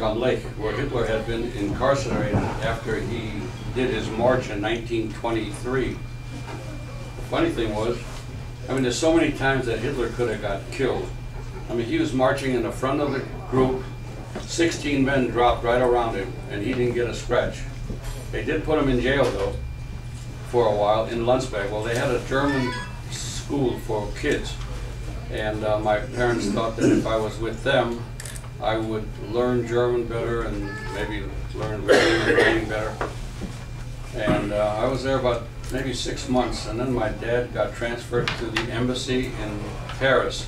on Lake, where Hitler had been incarcerated after he did his march in 1923. The funny thing was, I mean, there's so many times that Hitler could have got killed. I mean, he was marching in the front of the group, 16 men dropped right around him, and he didn't get a scratch. They did put him in jail, though, for a while in Landsberg. Well, they had a German school for kids, and my parents thought that if I was with them, I would learn German better and maybe learn reading and writing better. And I was there about maybe 6 months, and then my dad got transferred to the embassy in Paris.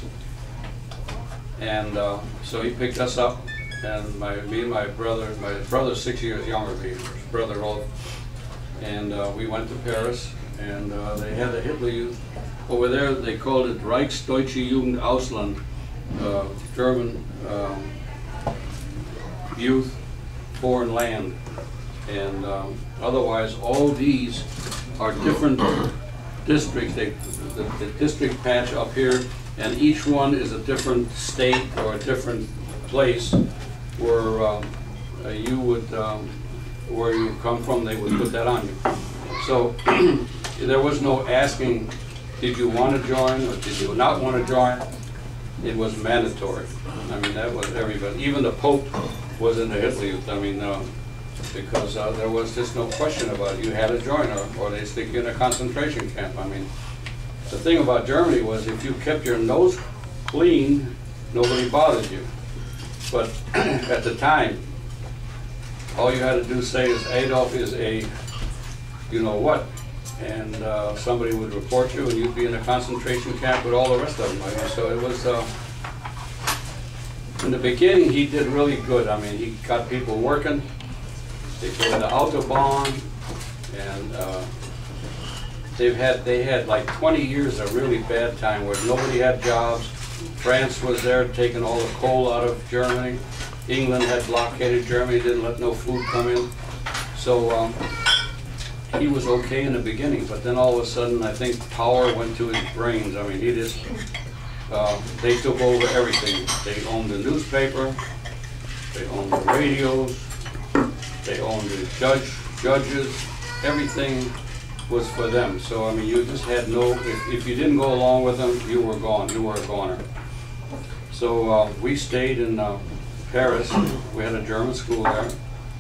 And so he picked us up, and me and my brother's 6 years younger than me, his brother old, and we went to Paris, and they had a Hitler Youth. Over there they called it Reichsdeutsche Jugend Ausland, German youth, foreign land. And otherwise all these are different districts. The district patch up here, and each one is a different state or a different place where you would, where you come from, they would put that on you. So there was no asking, did you want to join or did you not want to join? It was mandatory. I mean, that was everybody. Even the Pope was in the Hitler Youth. I mean, because there was just no question about it. You had to join, or they stick you in a concentration camp. I mean, the thing about Germany was if you kept your nose clean, nobody bothered you. But at the time, all you had to do say is Adolf is a you know what, and somebody would report you, and you'd be in a concentration camp with all the rest of them. I mean, so it was, in the beginning, he did really good. I mean, he got people working. They came to the Autobahn, and they had like 20 years of really bad time where nobody had jobs. France was there taking all the coal out of Germany. England had blockaded Germany, didn't let no food come in. So he was okay in the beginning, but then all of a sudden, I think power went to his brains. I mean, he just, they took over everything. They owned the newspaper, they owned the radios, they owned the judges, everything was for them. So, I mean, you just had no, if you didn't go along with them, you were gone, you were a goner. So we stayed in Paris. We had a German school there.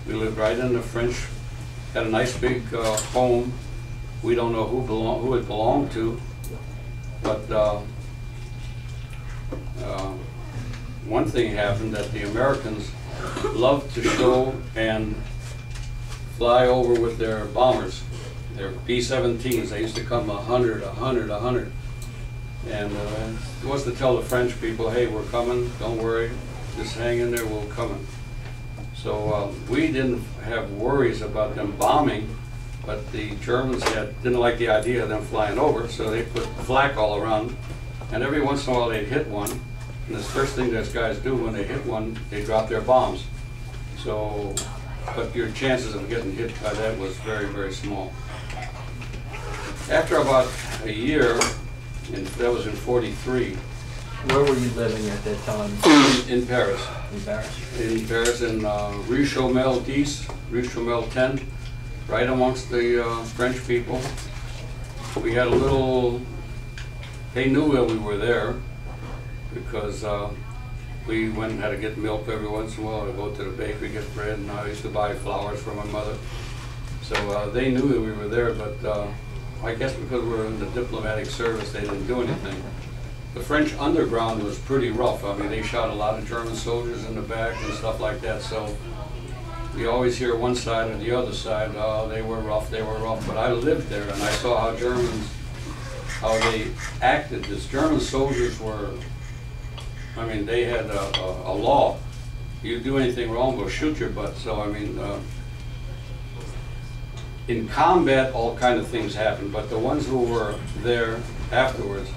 We lived right in the French, had a nice big home. We don't know who it belonged to, but one thing happened, that the Americans loved to show and fly over with their bombers, their B-17s. They used to come 100, 100, 100. And it was to tell the French people, hey, we're coming, don't worry, just hang in there, we're coming. So we didn't have worries about them bombing, but the Germans didn't like the idea of them flying over, so they put flak all around, and every once in a while they'd hit one, and the first thing those guys do when they hit one, they drop their bombs. So, but your chances of getting hit by that was very, very small. After about a year, and that was in '43. Where were you living at that time? In Paris. In Paris? In Paris, in Rue Chaumel 10, Rue Chaumel 10, right amongst the French people. We had a little, they knew that we were there because we went and had to get milk every once in a while, to go to the bakery, get bread, and I used to buy flowers for my mother. So they knew that we were there, but I guess because we were in the diplomatic service, they didn't do anything. The French underground was pretty rough. I mean, they shot a lot of German soldiers in the back and stuff like that, so we always hear one side or the other side, oh, they were rough, but I lived there and I saw how Germans, how they acted. These German soldiers were, I mean, they had a law. You do anything wrong, we'll shoot your butt. So, I mean, in combat, all kind of things happen, but the ones who were there afterwards,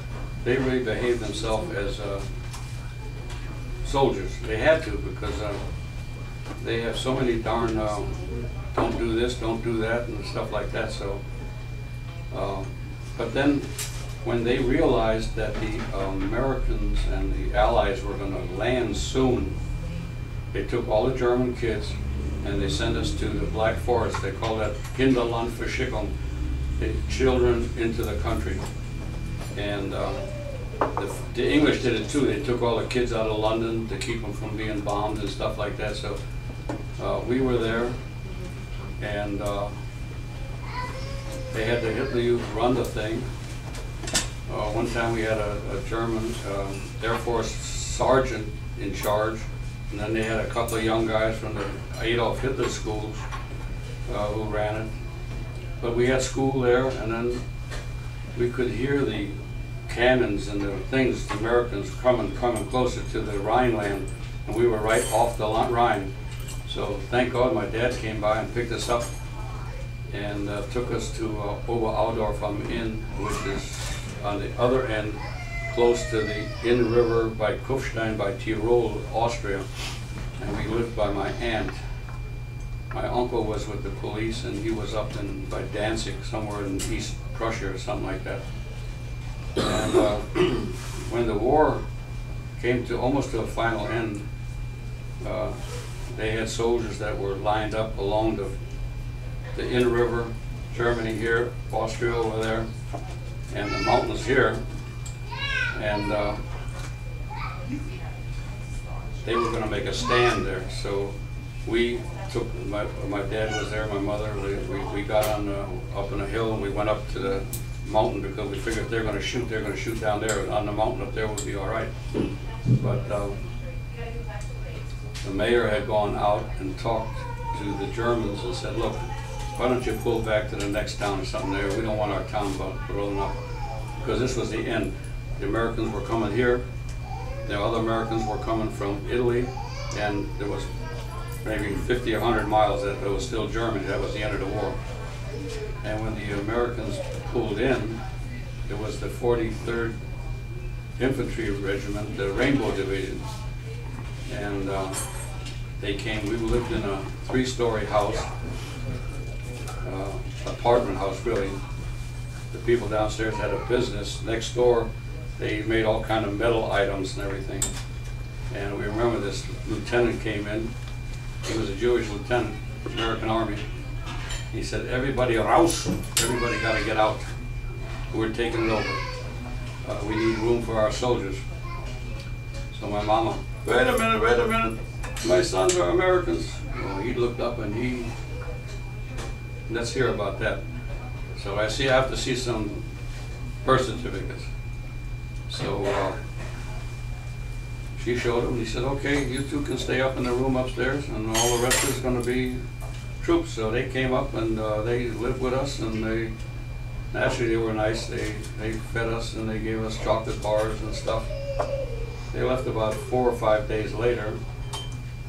they really behaved themselves as soldiers. They had to, because they have so many darn don't do this, don't do that, and stuff like that. So, but then when they realized that the Americans and the Allies were going to land soon, they took all the German kids and they sent us to the Black Forest. They call that Kinderlandverschickung, the children into the country. And the English did it too. They took all the kids out of London to keep them from being bombed and stuff like that. So we were there, and they had the Hitler Youth run the thing. One time we had a German Air Force sergeant in charge, and then they had a couple of young guys from the Adolf Hitler schools who ran it. But we had school there, and then we could hear the cannons and the things, the Americans coming closer to the Rhineland, and we were right off the Rhine. So thank God my dad came by and picked us up and took us to Oberaudorf am Inn, which is on the other end, close to the Inn River by Kufstein, by Tyrol, Austria. And we lived by my aunt. My uncle was with the police, and he was up by Danzig, somewhere in East Prussia or something like that. And when the war came to almost to a final end, they had soldiers that were lined up along the Inn River, Germany here, Austria over there, and the mountains here. And they were going to make a stand there. So we took, my dad was there, my mother, we got on up on a hill, and we went up to the mountain because we figured if they're going to shoot, they're going to shoot down there. On the mountain up there would be all right. But the mayor had gone out and talked to the Germans and said, look, why don't you pull back to the next town or something there? We don't want our town blown up. Because this was the end. The Americans were coming here. The other Americans were coming from Italy, and there was maybe 50 or 100 miles that it was still Germany. That was the end of the war. And when the Americans pulled in, it was the 43rd Infantry Regiment, the Rainbow Division. And they came, we lived in a 3-story house, apartment house really. The people downstairs had a business. Next door, they made all kind of metal items and everything. And we remember this lieutenant came in. He was a Jewish lieutenant, American Army. He said, everybody raus, everybody got to get out. We're taking it over. We need room for our soldiers. So my mama, wait a minute, my sons are Americans. Well, he looked up and let's hear about that. So I have to see some birth certificates. So she showed him, and he said, okay, you two can stay up in the room upstairs, and all the rest is going to be troops. So they came up, and they lived with us, and naturally they were nice. They fed us, and they gave us chocolate bars and stuff. They left about 4 or 5 days later,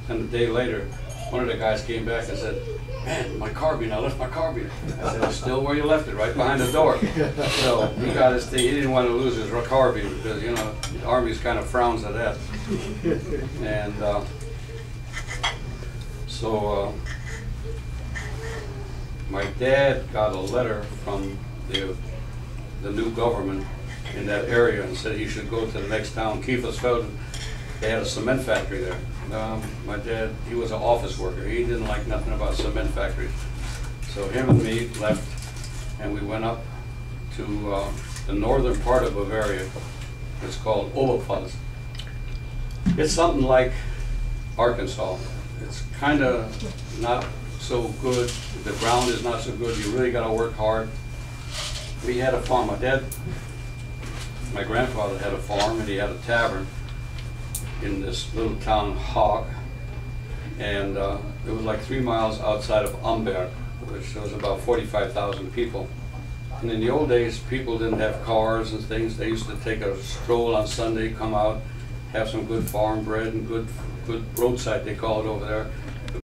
and a day later, one of the guys came back and said, man, my carbine, I left my carbine. I said, it's still where you left it, right behind the door. So he got his thing. He didn't want to lose his carbine because, you know, the Army kind of frowns at that. And so my dad got a letter from the new government in that area and said he should go to the next town, Kiefersfelden. They had a cement factory there. My dad, he was an office worker. He didn't like nothing about cement factories. So him and me left, and we went up to the northern part of Bavaria. It's called Oberpfalz. It's something like Arkansas. It's kind of not so good. The ground is not so good. You really got to work hard. We had a farm. My grandfather had a farm, and he had a tavern in this little town, Haag, and it was like 3 miles outside of Amberg, which was about 45,000 people. And in the old days, people didn't have cars and things. They used to take a stroll on Sunday, come out, have some good farm bread and good roadside, they call it over there,